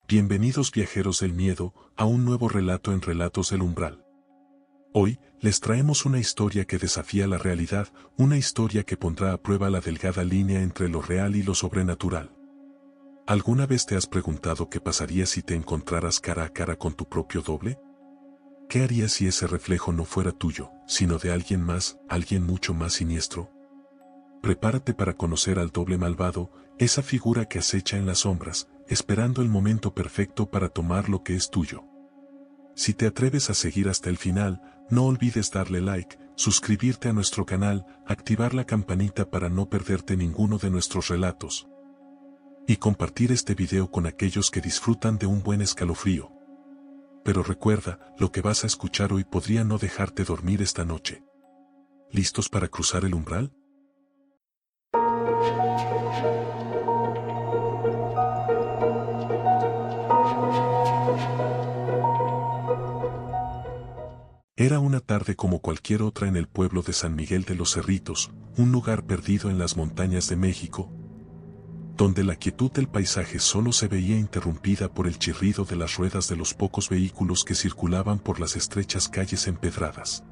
Bienvenidos viajeros del miedo a un nuevo relato en Relatos del Umbral. Hoy, les traemos una historia que desafía la realidad, una historia que pondrá a prueba la delgada línea entre lo real y lo sobrenatural. ¿Alguna vez te has preguntado qué pasaría si te encontraras cara a cara con tu propio doble? ¿Qué harías si ese reflejo no fuera tuyo, sino de alguien más, alguien mucho más siniestro? Prepárate para conocer al doble malvado, esa figura que acecha en las sombras, esperando el momento perfecto para tomar lo que es tuyo. Si te atreves a seguir hasta el final, no olvides darle like, suscribirte a nuestro canal, activar la campanita para no perderte ninguno de nuestros relatos. Y compartir este video con aquellos que disfrutan de un buen escalofrío. Pero recuerda, lo que vas a escuchar hoy podría no dejarte dormir esta noche. ¿Listos para cruzar el umbral? Era una tarde como cualquier otra en el pueblo de San Miguel de los Cerritos, un lugar perdido en las montañas de México, donde la quietud del paisaje solo se veía interrumpida por el chirrido de las ruedas de los pocos vehículos que circulaban por las estrechas calles empedradas.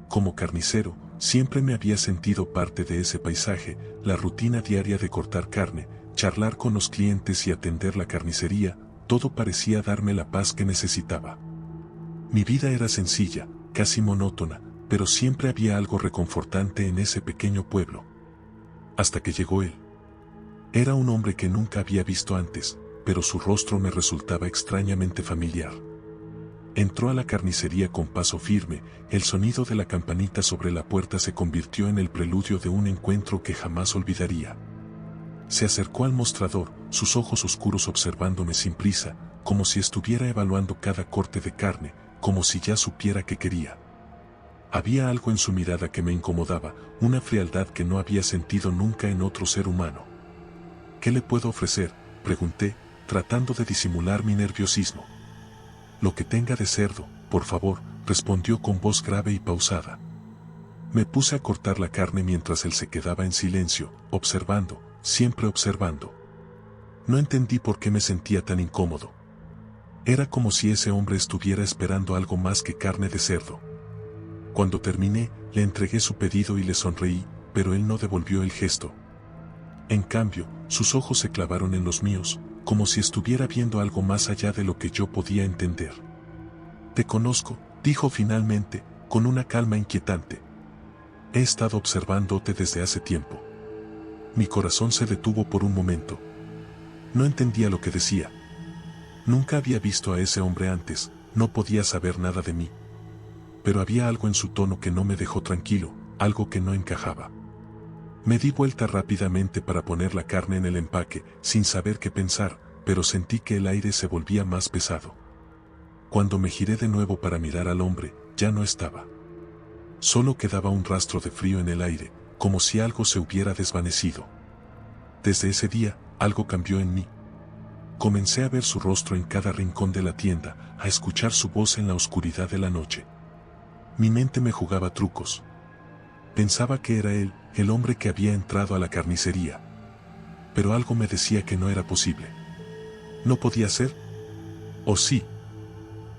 Como carnicero, siempre me había sentido parte de ese paisaje, la rutina diaria de cortar carne, charlar con los clientes y atender la carnicería, todo parecía darme la paz que necesitaba. Mi vida era sencilla, casi monótona, pero siempre había algo reconfortante en ese pequeño pueblo. Hasta que llegó él. Era un hombre que nunca había visto antes, pero su rostro me resultaba extrañamente familiar. Entró a la carnicería con paso firme, el sonido de la campanita sobre la puerta se convirtió en el preludio de un encuentro que jamás olvidaría. Se acercó al mostrador, sus ojos oscuros observándome sin prisa, como si estuviera evaluando cada corte de carne, como si ya supiera qué quería. Había algo en su mirada que me incomodaba, una frialdad que no había sentido nunca en otro ser humano. ¿Qué le puedo ofrecer?, pregunté, tratando de disimular mi nerviosismo. Lo que tenga de cerdo, por favor, respondió con voz grave y pausada. Me puse a cortar la carne mientras él se quedaba en silencio, observando, siempre observando. No entendí por qué me sentía tan incómodo. Era como si ese hombre estuviera esperando algo más que carne de cerdo. Cuando terminé, le entregué su pedido y le sonreí, pero él no devolvió el gesto. En cambio, sus ojos se clavaron en los míos, como si estuviera viendo algo más allá de lo que yo podía entender. «Te conozco», dijo finalmente, con una calma inquietante. «He estado observándote desde hace tiempo». Mi corazón se detuvo por un momento. No entendía lo que decía. Nunca había visto a ese hombre antes, no podía saber nada de mí. Pero había algo en su tono que no me dejó tranquilo, algo que no encajaba. Me di vuelta rápidamente para poner la carne en el empaque, sin saber qué pensar, pero sentí que el aire se volvía más pesado. Cuando me giré de nuevo para mirar al hombre, ya no estaba. Solo quedaba un rastro de frío en el aire, como si algo se hubiera desvanecido. Desde ese día, algo cambió en mí. Comencé a ver su rostro en cada rincón de la tienda, a escuchar su voz en la oscuridad de la noche. Mi mente me jugaba trucos. Pensaba que era él, el hombre que había entrado a la carnicería. Pero algo me decía que no era posible. ¿No podía ser? ¿O sí?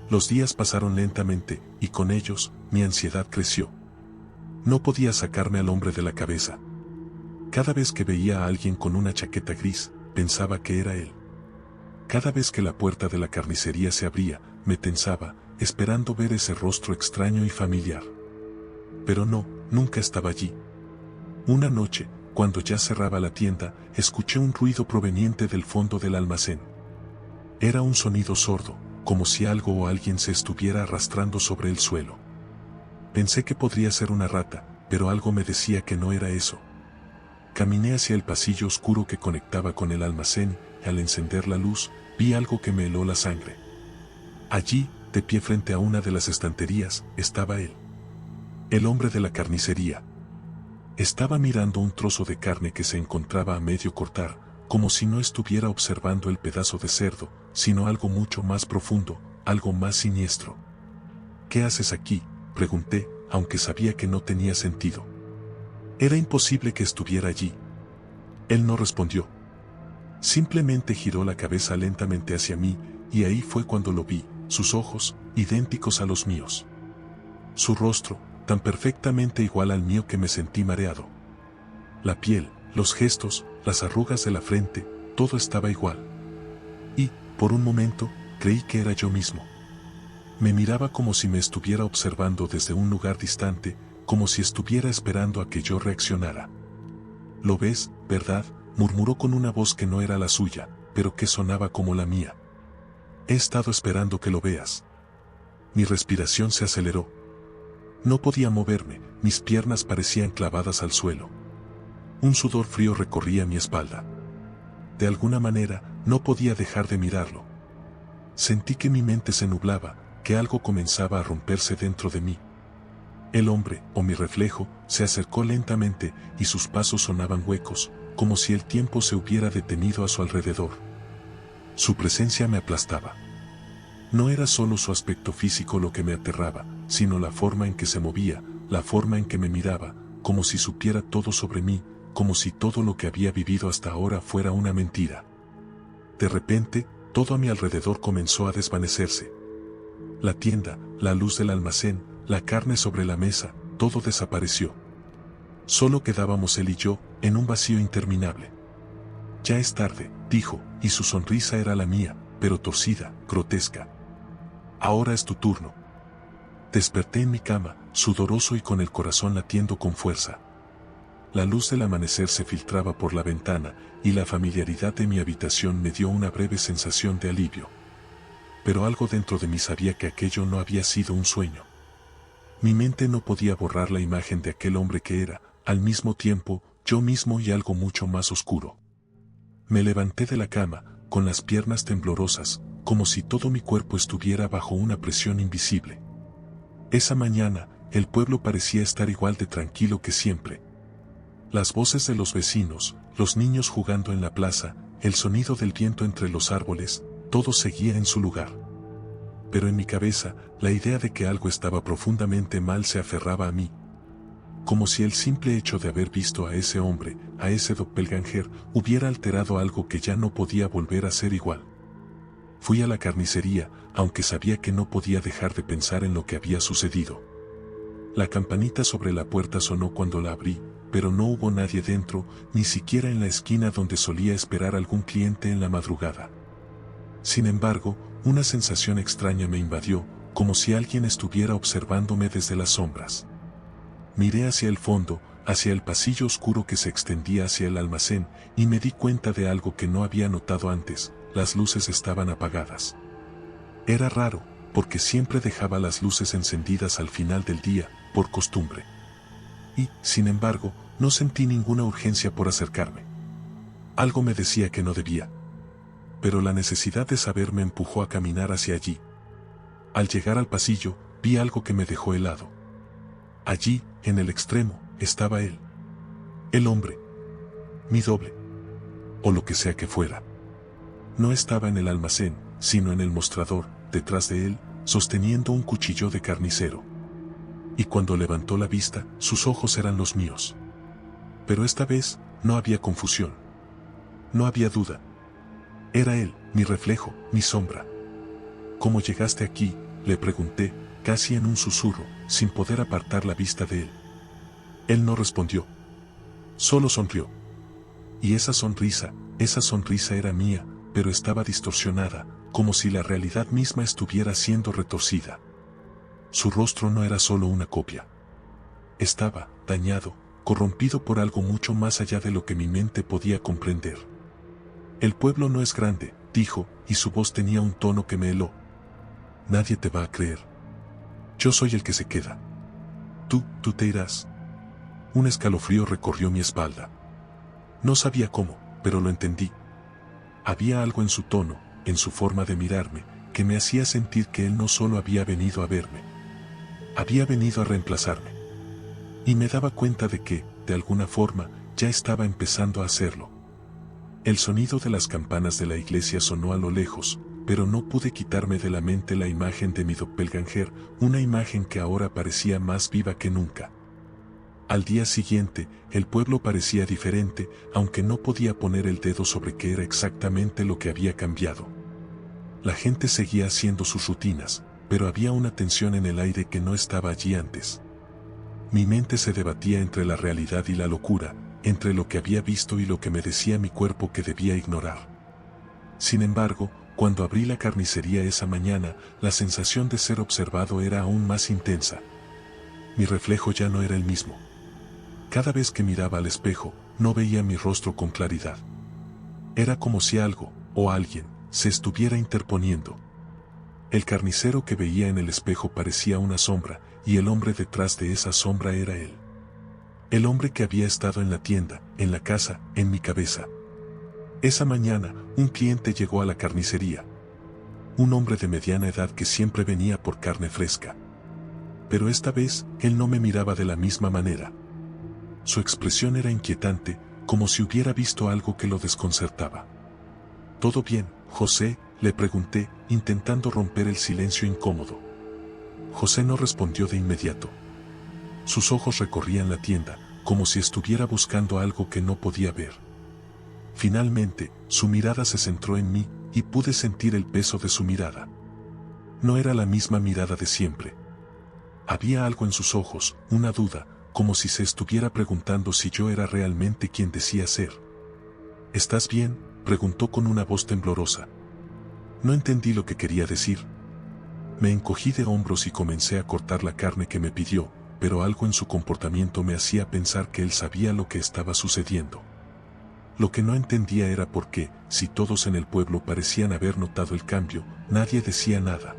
Los días pasaron lentamente, y con ellos, mi ansiedad creció. No podía sacarme al hombre de la cabeza. Cada vez que veía a alguien con una chaqueta gris, pensaba que era él. Cada vez que la puerta de la carnicería se abría, me tensaba, esperando ver ese rostro extraño y familiar. Pero no, nunca estaba allí. Una noche, cuando ya cerraba la tienda, escuché un ruido proveniente del fondo del almacén. Era un sonido sordo, como si algo o alguien se estuviera arrastrando sobre el suelo. Pensé que podría ser una rata, pero algo me decía que no era eso. Caminé hacia el pasillo oscuro que conectaba con el almacén, y al encender la luz, vi algo que me heló la sangre. Allí, de pie frente a una de las estanterías, estaba él. El hombre de la carnicería. Estaba mirando un trozo de carne que se encontraba a medio cortar, como si no estuviera observando el pedazo de cerdo, sino algo mucho más profundo, algo más siniestro. «¿Qué haces aquí?», pregunté, aunque sabía que no tenía sentido. Era imposible que estuviera allí. Él no respondió. Simplemente giró la cabeza lentamente hacia mí, y ahí fue cuando lo vi, sus ojos, idénticos a los míos. Su rostro, tan perfectamente igual al mío que me sentí mareado. La piel, los gestos, las arrugas de la frente, todo estaba igual. Y, por un momento, creí que era yo mismo. Me miraba como si me estuviera observando desde un lugar distante, como si estuviera esperando a que yo reaccionara. «Lo ves, ¿verdad?», murmuró con una voz que no era la suya, pero que sonaba como la mía. «He estado esperando que lo veas». Mi respiración se aceleró. No podía moverme, mis piernas parecían clavadas al suelo. Un sudor frío recorría mi espalda. De alguna manera, no podía dejar de mirarlo. Sentí que mi mente se nublaba, que algo comenzaba a romperse dentro de mí. El hombre, o mi reflejo, se acercó lentamente, y sus pasos sonaban huecos, como si el tiempo se hubiera detenido a su alrededor. Su presencia me aplastaba. No era solo su aspecto físico lo que me aterraba, sino la forma en que se movía, la forma en que me miraba, como si supiera todo sobre mí, como si todo lo que había vivido hasta ahora fuera una mentira. De repente, todo a mi alrededor comenzó a desvanecerse. La tienda, la luz del almacén, la carne sobre la mesa, todo desapareció. Solo quedábamos él y yo, en un vacío interminable. «Ya es tarde», dijo, y su sonrisa era la mía, pero torcida, grotesca. «Ahora es tu turno». Desperté en mi cama, sudoroso y con el corazón latiendo con fuerza. La luz del amanecer se filtraba por la ventana, y la familiaridad de mi habitación me dio una breve sensación de alivio. Pero algo dentro de mí sabía que aquello no había sido un sueño. Mi mente no podía borrar la imagen de aquel hombre que era, al mismo tiempo, yo mismo y algo mucho más oscuro. Me levanté de la cama, con las piernas temblorosas, como si todo mi cuerpo estuviera bajo una presión invisible. Esa mañana, el pueblo parecía estar igual de tranquilo que siempre. Las voces de los vecinos, los niños jugando en la plaza, el sonido del viento entre los árboles, todo seguía en su lugar. Pero en mi cabeza, la idea de que algo estaba profundamente mal se aferraba a mí. Como si el simple hecho de haber visto a ese hombre, a ese doppelganger, hubiera alterado algo que ya no podía volver a ser igual. Fui a la carnicería, aunque sabía que no podía dejar de pensar en lo que había sucedido. La campanita sobre la puerta sonó cuando la abrí, pero no hubo nadie dentro, ni siquiera en la esquina donde solía esperar algún cliente en la madrugada. Sin embargo, una sensación extraña me invadió, como si alguien estuviera observándome desde las sombras. Miré hacia el fondo, hacia el pasillo oscuro que se extendía hacia el almacén, y me di cuenta de algo que no había notado antes: las luces estaban apagadas. Era raro, porque siempre dejaba las luces encendidas al final del día, por costumbre. Y, sin embargo, no sentí ninguna urgencia por acercarme. Algo me decía que no debía. Pero la necesidad de saber me empujó a caminar hacia allí. Al llegar al pasillo, vi algo que me dejó helado. Allí, en el extremo, estaba él. El hombre. Mi doble. O lo que sea que fuera. No estaba en el almacén, sino en el mostrador, detrás de él, sosteniendo un cuchillo de carnicero. Y cuando levantó la vista, sus ojos eran los míos. Pero esta vez, no había confusión. No había duda. Era él, mi reflejo, mi sombra. «¿Cómo llegaste aquí?», le pregunté, casi en un susurro, sin poder apartar la vista de él. Él no respondió. Solo sonrió. Y esa sonrisa era mía, pero estaba distorsionada, como si la realidad misma estuviera siendo retorcida. Su rostro no era solo una copia. Estaba dañado, corrompido por algo mucho más allá de lo que mi mente podía comprender. «El pueblo no es grande», dijo, y su voz tenía un tono que me heló. «Nadie te va a creer. Yo soy el que se queda. Tú te irás». Un escalofrío recorrió mi espalda. No sabía cómo, pero lo entendí. Había algo en su tono, en su forma de mirarme, que me hacía sentir que él no solo había venido a verme. Había venido a reemplazarme. Y me daba cuenta de que, de alguna forma, ya estaba empezando a hacerlo. El sonido de las campanas de la iglesia sonó a lo lejos, pero no pude quitarme de la mente la imagen de mi doppelganger, una imagen que ahora parecía más viva que nunca. Al día siguiente, el pueblo parecía diferente, aunque no podía poner el dedo sobre qué era exactamente lo que había cambiado. La gente seguía haciendo sus rutinas, pero había una tensión en el aire que no estaba allí antes. Mi mente se debatía entre la realidad y la locura, entre lo que había visto y lo que me decía mi cuerpo que debía ignorar. Sin embargo, cuando abrí la carnicería esa mañana, la sensación de ser observado era aún más intensa. Mi reflejo ya no era el mismo. Cada vez que miraba al espejo, no veía mi rostro con claridad. Era como si algo, o alguien, se estuviera interponiendo. El carnicero que veía en el espejo parecía una sombra, y el hombre detrás de esa sombra era él. El hombre que había estado en la tienda, en la casa, en mi cabeza. Esa mañana, un cliente llegó a la carnicería. Un hombre de mediana edad que siempre venía por carne fresca. Pero esta vez, él no me miraba de la misma manera. Su expresión era inquietante, como si hubiera visto algo que lo desconcertaba. ¿Todo bien, José?, le pregunté, intentando romper el silencio incómodo. José no respondió de inmediato. Sus ojos recorrían la tienda, como si estuviera buscando algo que no podía ver. Finalmente, su mirada se centró en mí, y pude sentir el peso de su mirada. No era la misma mirada de siempre. Había algo en sus ojos, una duda, como si se estuviera preguntando si yo era realmente quien decía ser. ¿Estás bien?, preguntó con una voz temblorosa. No entendí lo que quería decir. Me encogí de hombros y comencé a cortar la carne que me pidió, pero algo en su comportamiento me hacía pensar que él sabía lo que estaba sucediendo. Lo que no entendía era por qué, si todos en el pueblo parecían haber notado el cambio, nadie decía nada.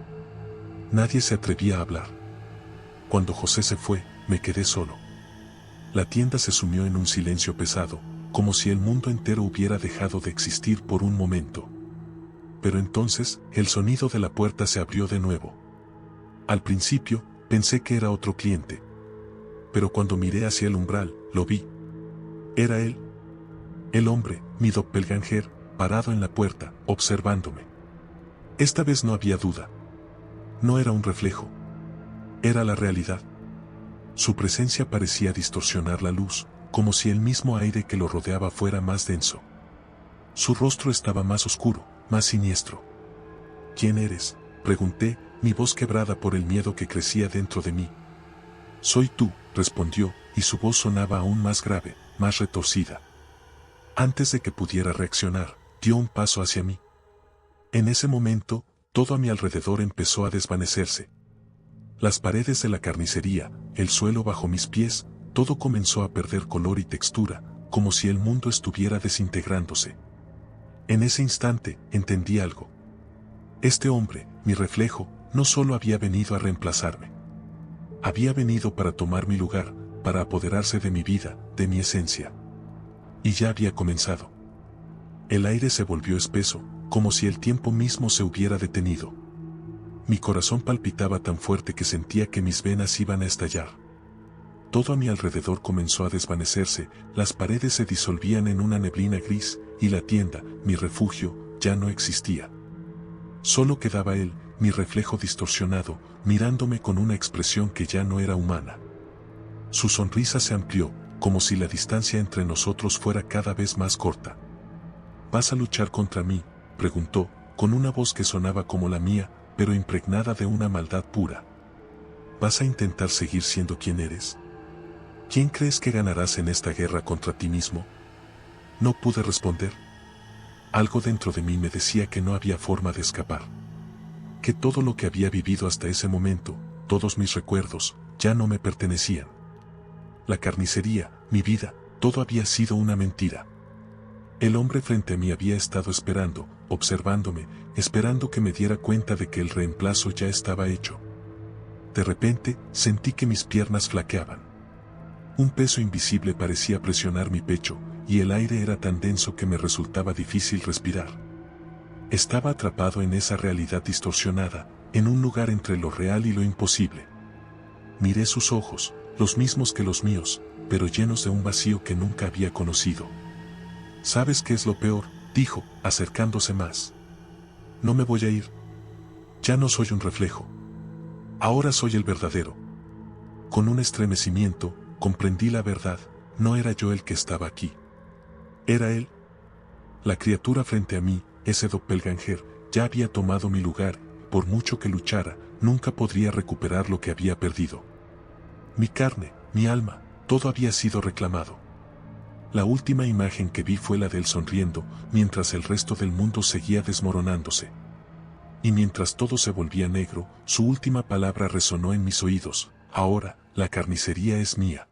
Nadie se atrevía a hablar. Cuando José se fue, me quedé solo. La tienda se sumió en un silencio pesado, como si el mundo entero hubiera dejado de existir por un momento. Pero entonces, el sonido de la puerta se abrió de nuevo. Al principio, pensé que era otro cliente. Pero cuando miré hacia el umbral, lo vi. Era él. El hombre, mi doppelganger, parado en la puerta, observándome. Esta vez no había duda. No era un reflejo. Era la realidad. Su presencia parecía distorsionar la luz, como si el mismo aire que lo rodeaba fuera más denso. Su rostro estaba más oscuro, más siniestro. ¿Quién eres?, pregunté, mi voz quebrada por el miedo que crecía dentro de mí. Soy tú, respondió, y su voz sonaba aún más grave, más retorcida. Antes de que pudiera reaccionar, dio un paso hacia mí. En ese momento, todo a mi alrededor empezó a desvanecerse. Las paredes de la carnicería, el suelo bajo mis pies, todo comenzó a perder color y textura, como si el mundo estuviera desintegrándose. En ese instante, entendí algo. Este hombre, mi reflejo, no solo había venido a reemplazarme. Había venido para tomar mi lugar, para apoderarse de mi vida, de mi esencia. Y ya había comenzado. El aire se volvió espeso, como si el tiempo mismo se hubiera detenido. Mi corazón palpitaba tan fuerte que sentía que mis venas iban a estallar. Todo a mi alrededor comenzó a desvanecerse, las paredes se disolvían en una neblina gris, y la tienda, mi refugio, ya no existía. Solo quedaba él, mi reflejo distorsionado, mirándome con una expresión que ya no era humana. Su sonrisa se amplió, como si la distancia entre nosotros fuera cada vez más corta. ¿Vas a luchar contra mí?, preguntó, con una voz que sonaba como la mía, pero impregnada de una maldad pura. ¿Vas a intentar seguir siendo quien eres? ¿Quién crees que ganarás en esta guerra contra ti mismo? No pude responder. Algo dentro de mí me decía que no había forma de escapar. Que todo lo que había vivido hasta ese momento, todos mis recuerdos, ya no me pertenecían. La carnicería, mi vida, todo había sido una mentira. El hombre frente a mí había estado esperando, observándome, esperando que me diera cuenta de que el reemplazo ya estaba hecho. De repente, sentí que mis piernas flaqueaban. Un peso invisible parecía presionar mi pecho, y el aire era tan denso que me resultaba difícil respirar. Estaba atrapado en esa realidad distorsionada, en un lugar entre lo real y lo imposible. Miré sus ojos, los mismos que los míos, pero llenos de un vacío que nunca había conocido. ¿Sabes qué es lo peor?, dijo, acercándose más. No me voy a ir. Ya no soy un reflejo. Ahora soy el verdadero. Con un estremecimiento, comprendí la verdad, no era yo el que estaba aquí. Era él. La criatura frente a mí, ese doppelganger, ya había tomado mi lugar, por mucho que luchara, nunca podría recuperar lo que había perdido. Mi carne, mi alma, todo había sido reclamado. La última imagen que vi fue la de él sonriendo, mientras el resto del mundo seguía desmoronándose. Y mientras todo se volvía negro, su última palabra resonó en mis oídos: ahora, la carnicería es mía.